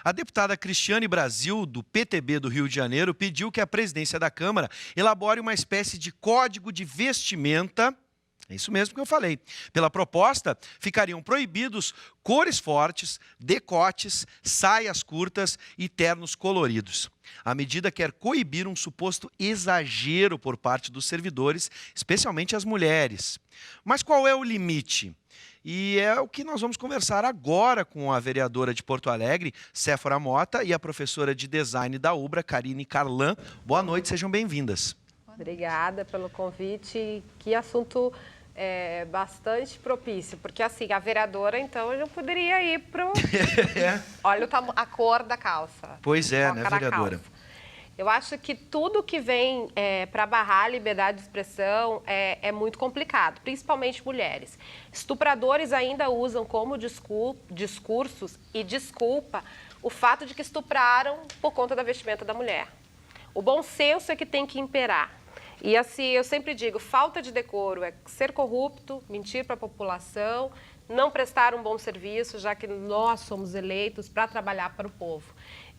A deputada Cristiane Brasil, do PTB do Rio de Janeiro, pediu que a presidência da Câmara elabore uma espécie de código de vestimenta. É isso mesmo que eu falei. Pela proposta, ficariam proibidos cores fortes, decotes, saias curtas e ternos coloridos. A medida quer coibir um suposto exagero por parte dos servidores, especialmente as mulheres. Mas qual é o limite? E é o que nós vamos conversar agora com a vereadora de Porto Alegre, Séfora Mota, e a professora de design da UBRA, Karine Carlan. Boa noite, sejam bem-vindas. Obrigada pelo convite. Que assunto bastante propício, porque assim, a vereadora, então, eu poderia ir para o... Olha a cor da calça. Pois é, né, vereadora? Eu acho que tudo que vem para barrar a liberdade de expressão é muito complicado, principalmente mulheres. Estupradores ainda usam como discursos e desculpa o fato de que estupraram por conta da vestimenta da mulher. O bom senso é que tem que imperar. E assim, eu sempre digo, falta de decoro é ser corrupto, mentir para a população, não prestar um bom serviço, já que nós somos eleitos para trabalhar para o povo.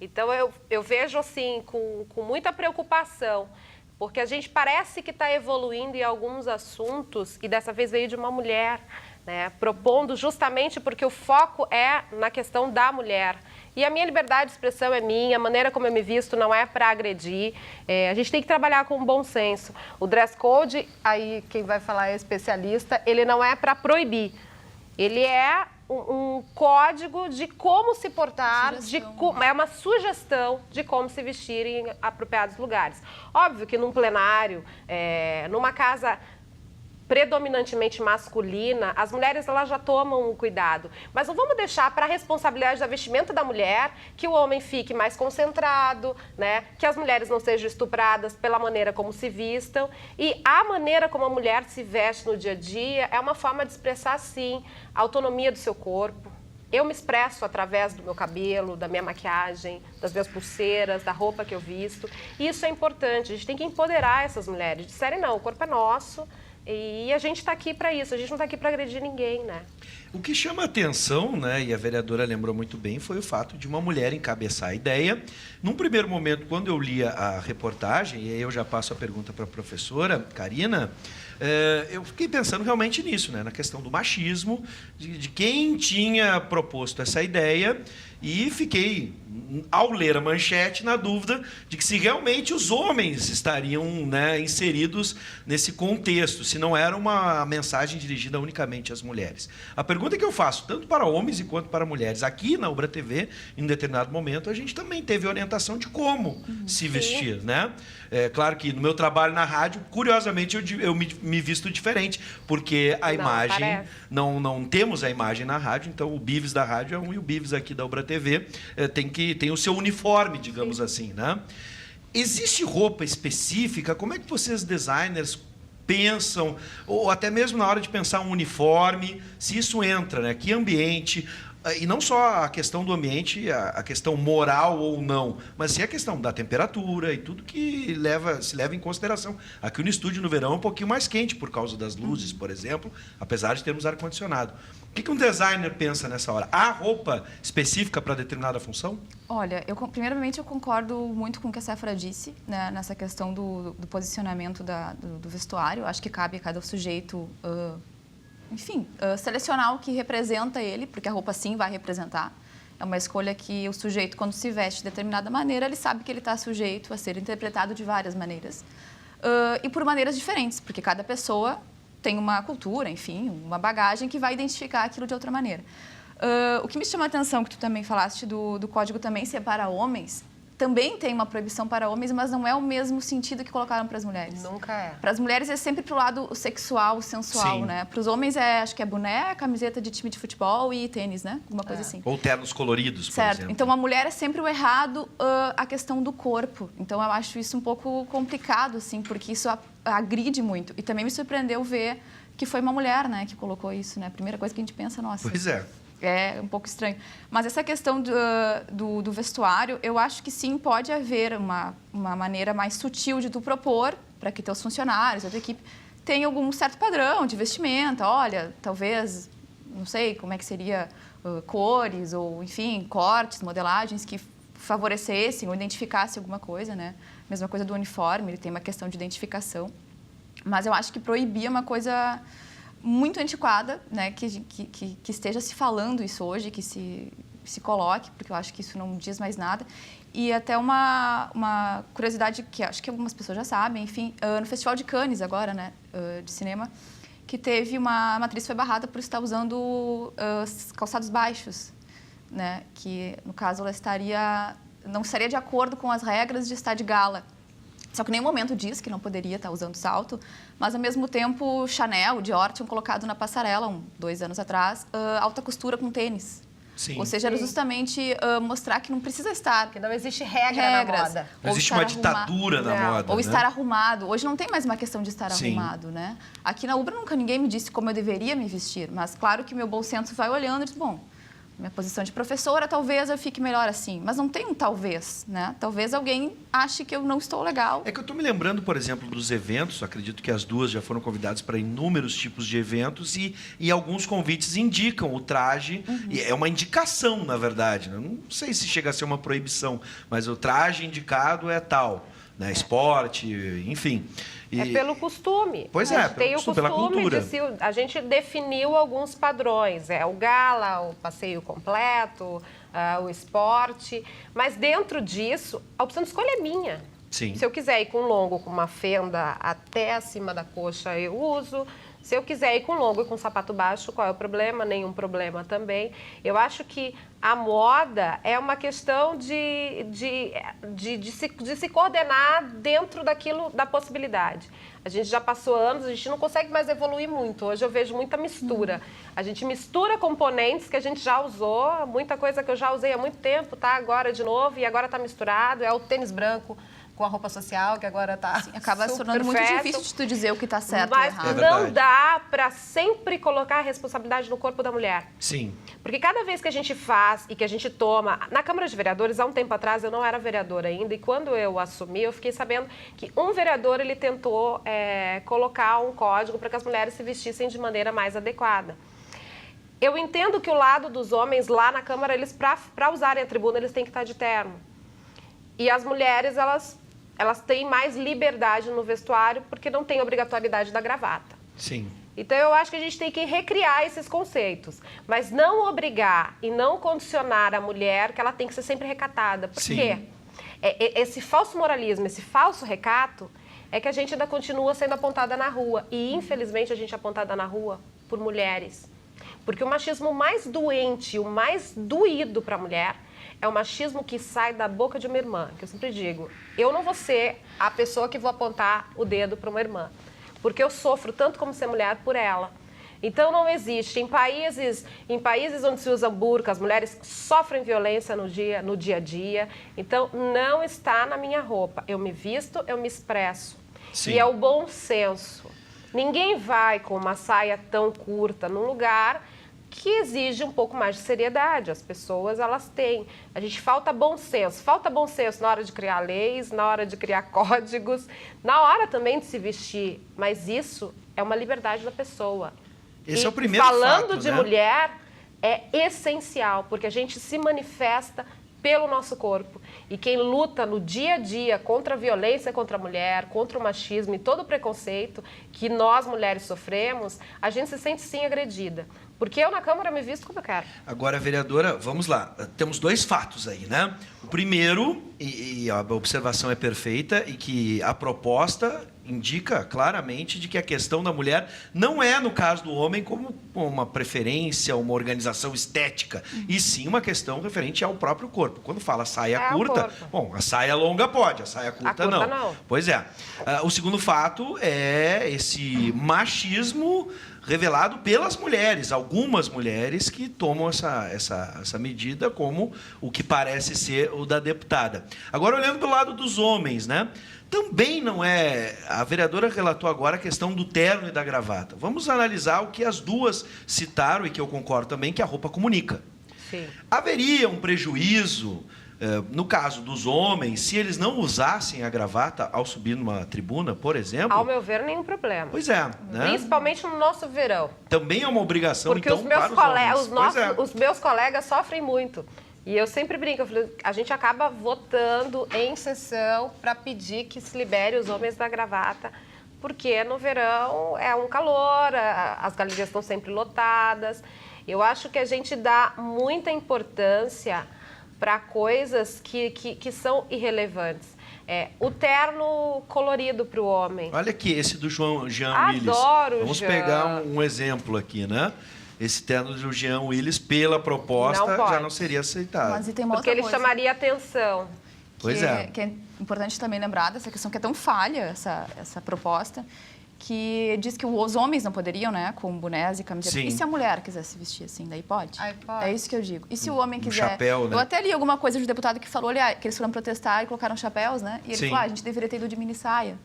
Então, eu vejo assim, com muita preocupação, porque a gente parece que está evoluindo em alguns assuntos, e dessa vez veio de uma mulher, né, propondo justamente porque o foco é na questão da mulher. E a minha liberdade de expressão é minha, a maneira como eu me visto não é para agredir. A gente tem que trabalhar com bom senso. O dress code, aí quem vai falar é especialista, ele não é para proibir. Ele é um código de como se portar, é uma sugestão de como se vestir em apropriados lugares. Óbvio que num plenário, numa casa predominantemente masculina, as mulheres elas já tomam um cuidado. Mas não vamos deixar para a responsabilidade da vestimenta da mulher que o homem fique mais concentrado, né? Que as mulheres não sejam estupradas pela maneira como se vistam. E a maneira como a mulher se veste no dia a dia é uma forma de expressar, sim, a autonomia do seu corpo. Eu me expresso através do meu cabelo, da minha maquiagem, das minhas pulseiras, da roupa que eu visto. E isso é importante, a gente tem que empoderar essas mulheres. Disserem, não, o corpo é nosso. E a gente está aqui para isso, a gente não está aqui para agredir ninguém, né? O que chama a atenção, né, e a vereadora lembrou muito bem, foi o fato de uma mulher encabeçar a ideia. Num primeiro momento, quando eu li a reportagem, e aí eu já passo a pergunta para a professora Karina, eu fiquei pensando realmente nisso, né, na questão do machismo, de quem tinha proposto essa ideia, e fiquei, ao ler a manchete, na dúvida de que se realmente os homens estariam, né, inseridos nesse contexto, se não era uma mensagem dirigida unicamente às mulheres. A pergunta que eu faço, tanto para homens quanto para mulheres, aqui na UBRA TV, em um determinado momento, a gente também teve orientação de como se vestir, né? É claro que no meu trabalho na rádio, curiosamente, eu me visto diferente, porque a imagem, não temos a imagem na rádio, então o Bives da rádio é um e o Bives aqui da UBRA TV tem o seu uniforme, digamos assim, né? Existe roupa específica? Como é que vocês, designers, pensam, ou até mesmo na hora de pensar um uniforme, se isso entra, né? Que ambiente, e não só a questão do ambiente, a questão moral ou não, mas sim a questão da temperatura e tudo que se leva em consideração. Aqui no estúdio no verão é um pouquinho mais quente por causa das luzes, por exemplo, apesar de termos ar-condicionado. O que um designer pensa nessa hora? Há roupa específica para determinada função? Olha, primeiramente eu concordo muito com o que a Séfora disse, né, nessa questão do posicionamento do vestuário. Acho que cabe a cada sujeito, selecionar o que representa ele, porque a roupa sim vai representar. É uma escolha que o sujeito, quando se veste de determinada maneira, ele sabe que ele está sujeito a ser interpretado de várias maneiras. E por maneiras diferentes, porque cada pessoa tem uma cultura, enfim, uma bagagem que vai identificar aquilo de outra maneira. O que me chama a atenção, que tu também falaste do código também ser para homens, também tem uma proibição para homens, mas não é o mesmo sentido que colocaram para as mulheres. Nunca é. Para as mulheres é sempre para o lado sexual, sensual, né? Para os homens acho que é boné, camiseta de time de futebol e tênis, né? Alguma coisa assim. Ou ternos coloridos, por exemplo. Então, a mulher é sempre o errado, a questão do corpo. Então, eu acho isso um pouco complicado, assim, porque isso agride muito. E também me surpreendeu ver que foi uma mulher, né, que colocou isso, né? A primeira coisa que a gente pensa, nossa... Pois é. É um pouco estranho. Mas essa questão do vestuário, eu acho que sim, pode haver uma maneira mais sutil de tu propor para que teus funcionários, a tua equipe, tenham algum certo padrão de vestimenta. Olha, talvez, não sei como é que seria cores ou, enfim, cortes, modelagens que favorecessem ou identificassem alguma coisa, né? Mesma coisa do uniforme, ele tem uma questão de identificação. Mas eu acho que proibir é uma coisa muito antiquada, né? Que esteja se falando isso hoje, que se coloque, porque eu acho que isso não diz mais nada. E até uma curiosidade que acho que algumas pessoas já sabem, enfim, no Festival de Cannes agora, né, de cinema, que teve uma atriz foi barrada por estar usando calçados baixos, né, que no caso ela não estaria de acordo com as regras de estar de gala. Só que em nenhum momento diz que não poderia estar usando salto, mas ao mesmo tempo Chanel, Dior tinham colocado na passarela, 2 anos atrás, alta costura com tênis. Sim. Ou seja, era justamente mostrar que não precisa estar... Que não existe regras na moda. Não existe uma ditadura na moda, ou né? estar arrumado. Hoje não tem mais uma questão de estar Sim. arrumado, né? Aqui na Ubra nunca ninguém me disse como eu deveria me vestir, mas claro que meu bom senso vai olhando e diz, bom, minha posição de professora, talvez eu fique melhor assim. Mas não tem um talvez, né? Talvez alguém ache que eu não estou legal. É que eu estou me lembrando, por exemplo, dos eventos. Acredito que as duas já foram convidadas para inúmeros tipos de eventos e alguns convites indicam o traje. E é uma indicação, na verdade, né? Não sei se chega a ser uma proibição, mas o traje indicado é tal, né? Esporte, enfim. É pelo costume. Pois a gente tem o pela cultura. a gente definiu alguns padrões. É o gala, o passeio completo, o esporte. Mas dentro disso, a opção de escolha é minha. Sim. Se eu quiser ir com longo, com uma fenda até acima da coxa, eu uso. Se eu quiser ir com longo e com sapato baixo, qual é o problema? Nenhum problema também. Eu acho que a moda é uma questão de se coordenar dentro daquilo, da possibilidade. A gente já passou anos, a gente não consegue mais evoluir muito. Hoje eu vejo muita mistura. A gente mistura componentes que a gente já usou, muita coisa que eu já usei há muito tempo, tá agora de novo, e agora está misturado. É o tênis branco com a roupa social, que agora está acaba se tornando muito difícil de tu dizer o que está certo mas ou errado. não dá para sempre colocar a responsabilidade no corpo da mulher. Sim. Porque cada vez que a gente faz e que a gente toma... Na Câmara de Vereadores, há um tempo atrás, eu não era vereadora ainda, e quando eu assumi, eu fiquei sabendo que um vereador ele tentou colocar um código para que as mulheres se vestissem de maneira mais adequada. Eu entendo que o lado dos homens lá na Câmara, eles para usarem a tribuna, eles têm que estar de terno. E as mulheres, elas têm mais liberdade no vestuário porque não tem obrigatoriedade da gravata. Sim. Então, eu acho que a gente tem que recriar esses conceitos, mas não obrigar e não condicionar a mulher que ela tem que ser sempre recatada. Por quê? Esse falso moralismo, esse falso recato, é que a gente ainda continua sendo apontada na rua. E, infelizmente, a gente é apontada na rua por mulheres. Porque o machismo mais doente, o mais doído para a mulher, é o machismo que sai da boca de uma irmã, que eu sempre digo, eu não vou ser a pessoa que vou apontar o dedo para uma irmã, porque eu sofro tanto como ser mulher por ela. Então não existe. Em países onde se usa burca, as mulheres sofrem violência no dia a dia. Então não está na minha roupa. Eu me visto, eu me expresso. Sim. E é o bom senso. Ninguém vai com uma saia tão curta num lugar que exige um pouco mais de seriedade. As pessoas, elas têm. A gente falta bom senso. Falta bom senso na hora de criar leis, na hora de criar códigos, na hora também de se vestir. Mas isso é uma liberdade da pessoa. Esse é o primeiro falando fato, de né? mulher, é essencial, porque a gente se manifesta pelo nosso corpo. E quem luta no dia a dia contra a violência contra a mulher, contra o machismo e todo o preconceito que nós mulheres sofremos, a gente se sente sim agredida. Porque eu na Câmara me visto como eu quero. Agora, vereadora, vamos lá. Temos 2 fatos aí, né? O primeiro, e a observação é perfeita, e que a proposta indica claramente de que a questão da mulher não é, no caso do homem, como uma preferência, uma organização estética, e sim uma questão referente ao próprio corpo. Quando fala saia curta, bom, a saia longa pode, a saia curta, não. Pois é. O segundo fato é esse machismo revelado pelas mulheres, algumas mulheres que tomam essa medida como o que parece ser o da deputada. Agora, olhando pelo lado dos homens, né? Também não é... A vereadora relatou agora a questão do terno e da gravata. Vamos analisar o que as duas citaram, e que eu concordo também, que a roupa comunica. Sim. Haveria um prejuízo No caso dos homens, se eles não usassem a gravata ao subir numa tribuna, por exemplo... Ao meu ver, nenhum problema. Pois é. Né? Principalmente no nosso verão. Também é uma obrigação, porque então, os meus para os homens. os meus colegas sofrem muito. E eu sempre brinco, a gente acaba votando em sessão para pedir que se libere os homens da gravata, porque no verão é um calor, as galerias estão sempre lotadas. Eu acho que a gente dá muita importância para coisas que são irrelevantes. O terno colorido para o homem. Olha aqui, esse do Jean Willis. Adoro, Vamos Jean. pegar um exemplo aqui, né? Esse terno do Jean Willis, pela proposta, já não seria aceitado. Mas e tem uma porque outra ele coisa chamaria atenção. Pois é. Que é importante também lembrar dessa questão que é tão falha, essa proposta, que diz que os homens não poderiam, né, com bonés e camisetas. Sim. E se a mulher quiser se vestir assim, daí pode? Aí pode. É isso que eu digo. E se o homem quiser... chapéu, né? Eu até li alguma coisa de um deputado que falou, olha, que eles foram protestar e colocaram chapéus, né? E ele Sim. falou, a gente deveria ter ido de mini saia.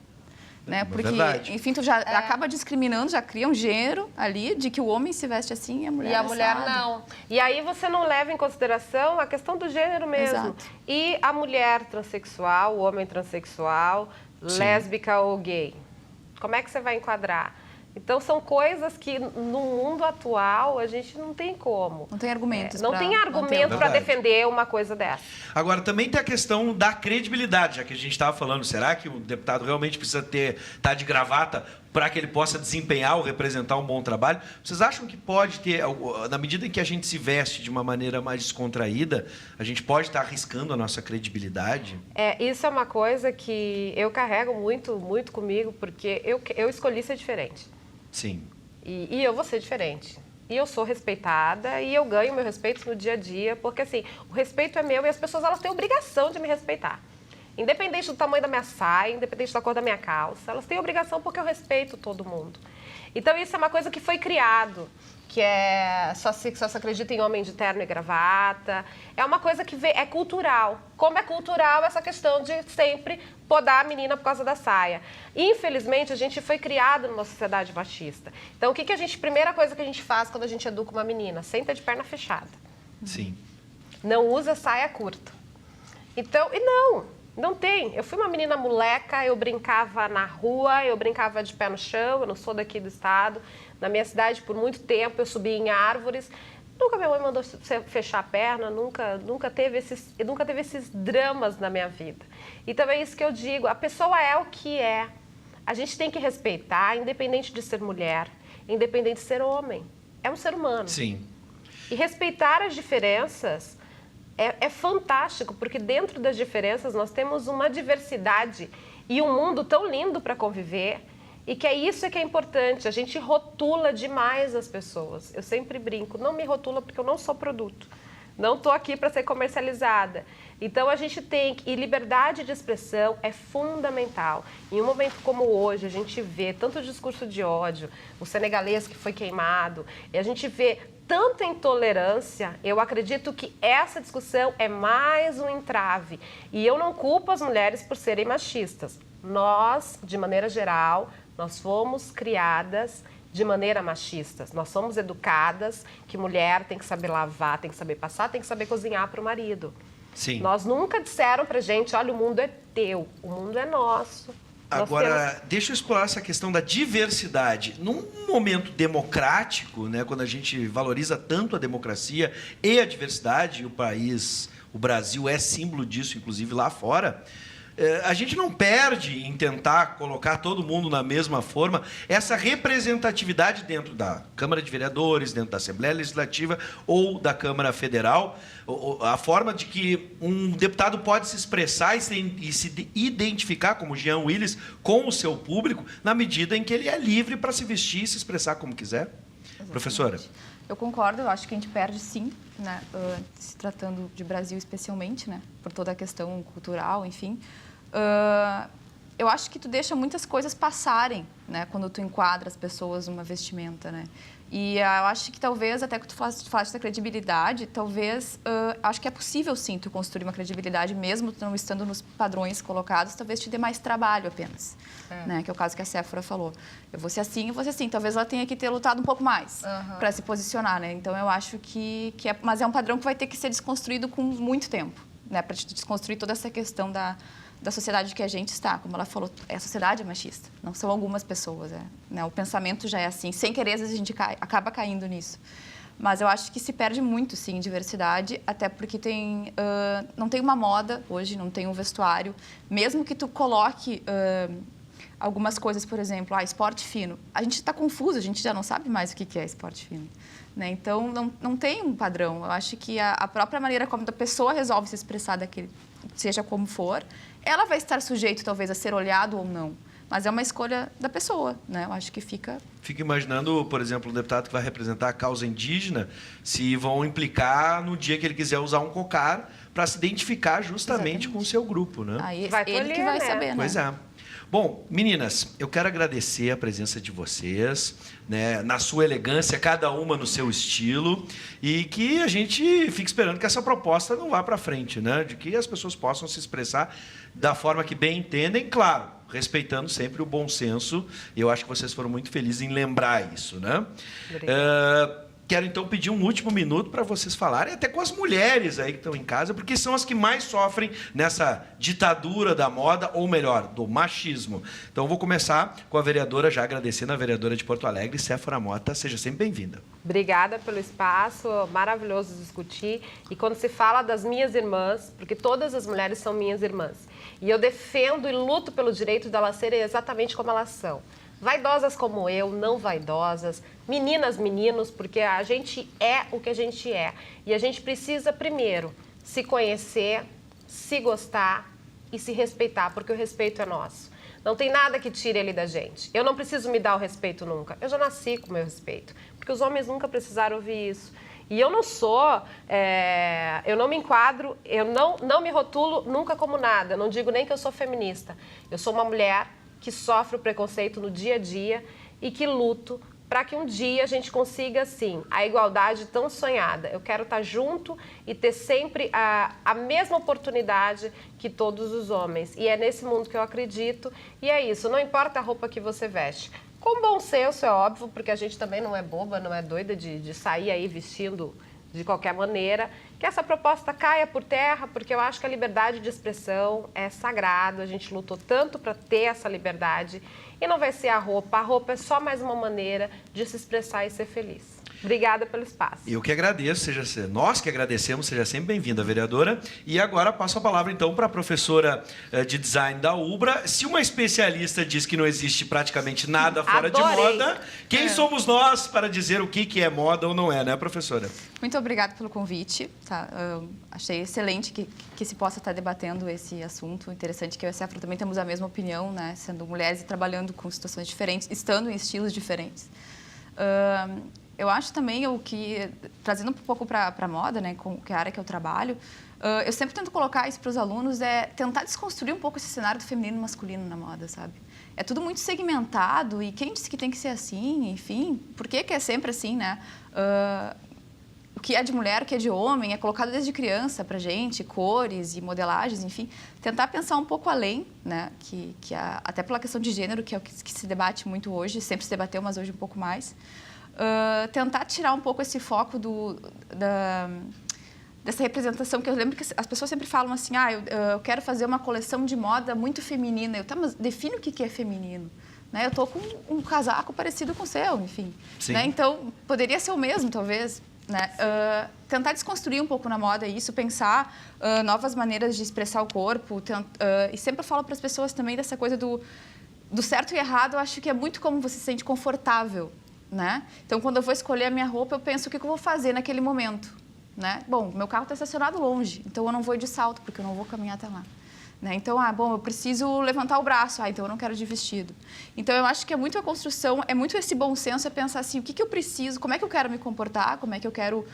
Né? Porque, verdade. enfim, tu já acaba discriminando, já cria um gênero ali de que o homem se veste assim e a mulher E a mulher assado. não. E aí você não leva em consideração a questão do gênero mesmo. Exato. E a mulher transexual, o homem transexual, Sim. lésbica ou gay. Como é que você vai enquadrar? Então, são coisas que no mundo atual a gente não tem como. Não tem argumentos. Não tem argumento para Verdade. defender uma coisa dessa. Agora, também tem a questão da credibilidade, já que a gente estava falando, será que o deputado realmente precisa estar de gravata para que ele possa desempenhar ou representar um bom trabalho? Vocês acham que pode ter, na medida em que a gente se veste de uma maneira mais descontraída, a gente pode estar arriscando a nossa credibilidade? Isso é uma coisa que eu carrego muito, muito comigo, porque eu escolhi ser diferente. Sim. E eu vou ser diferente. E eu sou respeitada e eu ganho meu respeito no dia a dia, porque assim, o respeito é meu e as pessoas elas têm obrigação de me respeitar. Independente do tamanho da minha saia, independente da cor da minha calça, elas têm obrigação porque eu respeito todo mundo. Então isso é uma coisa que foi criado, que só se acredita em homem de terno e gravata. É uma coisa que é cultural. Como é cultural essa questão de sempre podar a menina por causa da saia. Infelizmente, a gente foi criado numa sociedade machista. Então, primeira coisa que a gente faz quando a gente educa uma menina? Senta de perna fechada. Sim. Não usa saia curta. Então, não tem. Eu fui uma menina moleca, eu brincava na rua, eu brincava de pé no chão, eu não sou daqui do estado. Na minha cidade, por muito tempo, eu subia em árvores. Nunca minha mãe mandou fechar a perna, nunca teve esses dramas na minha vida. E também isso que eu digo, a pessoa é o que é. A gente tem que respeitar, independente de ser mulher, independente de ser homem. É um ser humano. Sim. E respeitar as diferenças é fantástico, porque dentro das diferenças nós temos uma diversidade e um mundo tão lindo para conviver, e que isso que é importante. A gente rotula demais as pessoas. Eu sempre brinco, não me rotula porque eu não sou produto. Não estou aqui para ser comercializada. Então, a gente e liberdade de expressão é fundamental. Em um momento como hoje, a gente vê tanto discurso de ódio, o senegalês que foi queimado, e a gente vê tanta intolerância. Eu acredito que essa discussão é mais um entrave. E eu não culpo as mulheres por serem machistas. Nós, de maneira geral, nós fomos criadas de maneira machista. Nós somos educadas que mulher tem que saber lavar, tem que saber passar, tem que saber cozinhar para o marido. Sim. Nós nunca disseram pra gente, olha, o mundo é teu, o mundo é nosso. Agora, deixa eu explorar essa questão da diversidade. Num momento democrático, né, quando a gente valoriza tanto a democracia e a diversidade, o Brasil é símbolo disso, inclusive lá fora, a gente não perde em tentar colocar todo mundo na mesma forma, essa representatividade dentro da Câmara de Vereadores, dentro da Assembleia Legislativa ou da Câmara Federal, a forma de que um deputado pode se expressar e se identificar, como Jean Willis, com o seu público, na medida em que ele é livre para se vestir e se expressar como quiser. Exatamente. Professora? Eu concordo, eu acho que a gente perde sim, né, se tratando de Brasil especialmente, né, por toda a questão cultural, enfim. Eu acho que tu deixa muitas coisas passarem, né, quando tu enquadra as pessoas numa vestimenta, né. E eu acho que talvez, até que tu falaste da credibilidade, talvez, acho que é possível sim tu construir uma credibilidade, mesmo tu não estando nos padrões colocados, talvez te dê mais trabalho apenas, né, que é o caso que a Séfora falou. Eu vou ser assim, eu vou ser assim. Talvez ela tenha que ter lutado um pouco mais para se posicionar, né. Então, eu acho que mas é um padrão que vai ter que ser desconstruído com muito tempo. né, para desconstruir toda essa questão da sociedade que a gente está. Como ela falou, a sociedade é machista, não são algumas pessoas. Né? O pensamento já é assim. Sem querer, às vezes a gente acaba caindo nisso. Mas eu acho que se perde muito, sim, diversidade, até porque não tem uma moda hoje, não tem um vestuário. Mesmo que tu coloque algumas coisas, por exemplo, esporte fino. A gente está confuso, a gente já não sabe mais o que é esporte fino. Né? Então, não tem um padrão. Eu acho que a própria maneira como a pessoa resolve se expressar daquele, seja como for, ela vai estar sujeito, talvez, a ser olhado ou não. Mas é uma escolha da pessoa, né? Eu acho que fica... Fico imaginando, por exemplo, um deputado que vai representar a causa indígena, se vão implicar no dia que ele quiser usar um cocar para se identificar justamente com o seu grupo, né? Aí Vai ele tolher, que vai né? saber, né? Pois é. Bom, meninas, eu quero agradecer a presença de vocês, né, na sua elegância, cada uma no seu estilo, e que a gente fique esperando que essa proposta não vá para frente, né, de que as pessoas possam se expressar da forma que bem entendem, claro, respeitando sempre o bom senso, e eu acho que vocês foram muito felizes em lembrar isso, né? Quero, então, pedir um último minuto para vocês falarem, até com as mulheres aí que estão em casa, porque são as que mais sofrem nessa ditadura da moda, ou melhor, do machismo. Então, vou começar com a vereadora, já agradecendo a vereadora de Porto Alegre, Séfora Mota. Seja sempre bem-vinda. Obrigada pelo espaço, maravilhoso discutir. E quando se fala das minhas irmãs, porque todas as mulheres são minhas irmãs, e eu defendo e luto pelo direito delas serem exatamente como elas são. Vaidosas como eu, não vaidosas, meninas, meninos, porque a gente é o que a gente é. E a gente precisa, primeiro, se conhecer, se gostar e se respeitar, porque o respeito é nosso. Não tem nada que tire ele da gente. Eu não preciso me dar o respeito nunca. Eu já nasci com o meu respeito, porque os homens nunca precisaram ouvir isso. E eu não sou, eu não me enquadro, eu não me rotulo nunca como nada. Eu não digo nem que eu sou feminista. Eu sou uma mulher que sofre o preconceito no dia a dia e que luto para que um dia a gente consiga, sim, a igualdade tão sonhada. Eu quero estar junto e ter sempre a mesma oportunidade que todos os homens. E é nesse mundo que eu acredito. E é isso, não importa a roupa que você veste. Com bom senso, é óbvio, porque a gente também não é boba, não é doida de sair aí vestindo de qualquer maneira, que essa proposta caia por terra, porque eu acho que a liberdade de expressão é sagrado, a gente lutou tanto para ter essa liberdade, e não vai ser a roupa é só mais uma maneira de se expressar e ser feliz. Obrigada pelo espaço. Eu que agradeço, nós que agradecemos, seja sempre bem-vinda, vereadora. E agora passo a palavra, então, para a professora de design da UBRA. Se uma especialista diz que não existe praticamente nada fora de moda, quem somos nós para dizer o que é moda ou não é, né, professora? Muito obrigada pelo convite. Tá? Achei excelente que se possa estar debatendo esse assunto. Interessante que eu e a Séfora também temos a mesma opinião, né? Sendo mulheres e trabalhando com situações diferentes, estando em estilos diferentes. Eu acho também trazendo um pouco para a moda, né, que é a área que eu trabalho, eu sempre tento colocar isso para os alunos, tentar desconstruir um pouco esse cenário do feminino e masculino na moda, sabe? É tudo muito segmentado e quem disse que tem que ser assim, enfim, por que é sempre assim, né? O que é de mulher, o que é de homem, é colocado desde criança para gente, cores e modelagens, enfim. Tentar pensar um pouco além, né? Até pela questão de gênero, que é o que se debate muito hoje, sempre se debateu, mas hoje um pouco mais. Tentar tirar um pouco esse foco dessa representação, que eu lembro que as pessoas sempre falam assim, eu quero fazer uma coleção de moda muito feminina. Mas define o que é feminino. Né? Eu estou com um casaco parecido com o seu, enfim. Né? Então, poderia ser o mesmo, talvez. Né? Tentar desconstruir um pouco na moda isso, pensar novas maneiras de expressar o corpo. E sempre eu falo para as pessoas também dessa coisa do certo e errado, eu acho que é muito como você se sente confortável. Né? Então, quando eu vou escolher a minha roupa, eu penso o que eu vou fazer naquele momento. Né? Bom, meu carro está estacionado longe, então eu não vou de salto, porque eu não vou caminhar até lá. Né? Então, eu preciso levantar o braço, então eu não quero de vestido. Então, eu acho que é muito a construção, é muito esse bom senso, é pensar assim, o que eu preciso, como é que eu quero me comportar, como é que eu quero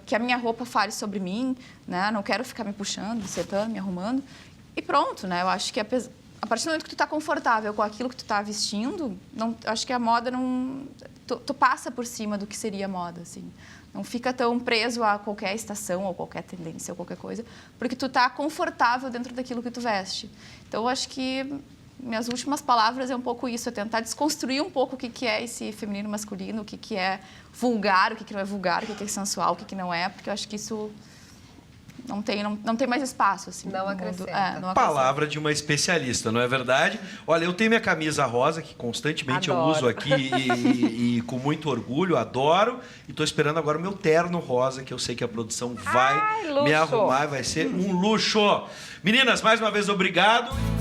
que a minha roupa fale sobre mim, né? Não quero ficar me puxando, sentando, me arrumando. E pronto, né? Eu acho que a partir do momento que tu está confortável com aquilo que tu está vestindo, acho que a moda não... Tu passa por cima do que seria moda, assim. Não fica tão preso a qualquer estação ou qualquer tendência ou qualquer coisa, porque tu está confortável dentro daquilo que tu veste. Então, eu acho que minhas últimas palavras é um pouco isso, é tentar desconstruir um pouco o que é esse feminino masculino, o que é vulgar, o que não é vulgar, o que é sensual, o que não é, porque eu acho que isso Não tem mais espaço, assim. Não no mundo. acrescenta. Não acrescenta. Palavra de uma especialista, não é verdade? Olha, eu tenho minha camisa rosa, que constantemente eu Adoro. uso aqui e com muito orgulho, adoro. E estou esperando agora o meu terno rosa, que eu sei que a produção vai Ai, luxo. me arrumar, vai ser um luxo. Meninas, mais uma vez, obrigado.